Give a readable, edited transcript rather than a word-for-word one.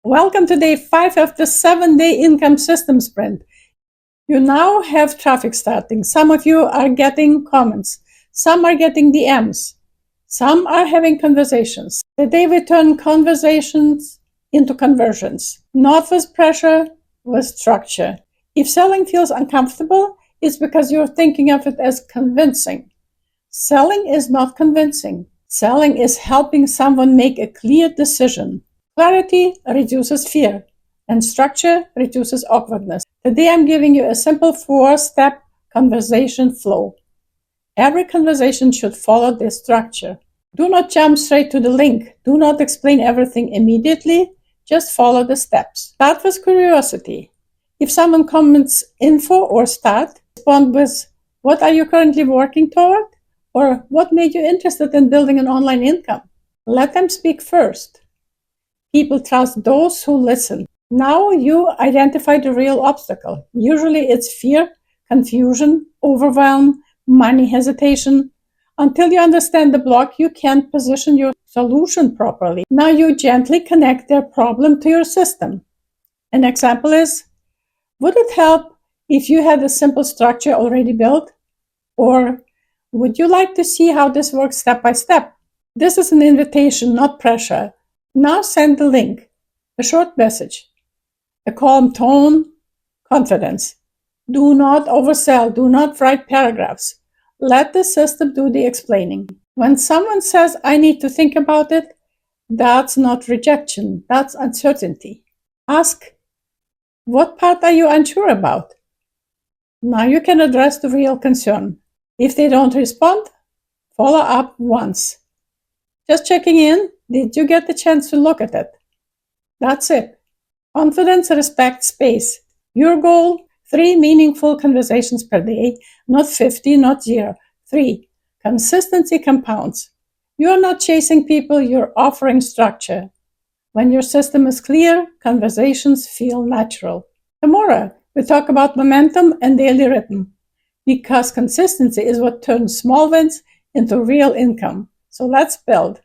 Welcome to day 5 of the 7-day income system sprint. You now have traffic starting. Some of you are getting comments. Some are getting DMs. Some are having conversations. Today we turn conversations into conversions, not with pressure, with structure. If selling feels uncomfortable, it's because you're thinking of it as convincing. Selling is not convincing. Selling is helping someone make a clear decision. Clarity reduces fear, and structure reduces awkwardness. Today I'm giving you a simple 4-step conversation flow. Every conversation should follow this structure. Do not jump straight to the link. Do not explain everything immediately. Just follow the steps. Start with curiosity. If someone comments info or start, respond with, what are you currently working toward? Or what made you interested in building an online income? Let them speak first. People trust those who listen. Now you identify the real obstacle. Usually it's fear, confusion, overwhelm, money hesitation. Until you understand the block, you can't position your solution properly. Now you gently connect their problem to your system. An example is, would it help if you had a simple structure already built? Or would you like to see how this works step by step? This is an invitation, not pressure. Now send the link, a short message, a calm tone, confidence. Do not oversell, do not write paragraphs. Let the system do the explaining. When someone says, I need to think about it, that's not rejection, that's uncertainty. Ask, what part are you unsure about? Now you can address the real concern. If they don't respond, follow up once. Just checking in, did you get the chance to look at it? That's it. Confidence respects space. Your goal, 3 meaningful conversations per day, not 50, not 0. 3. Consistency compounds. You're not chasing people, you're offering structure. When your system is clear, conversations feel natural. Tomorrow, we talk about momentum and daily rhythm, because consistency is what turns small wins into real income. So let's build.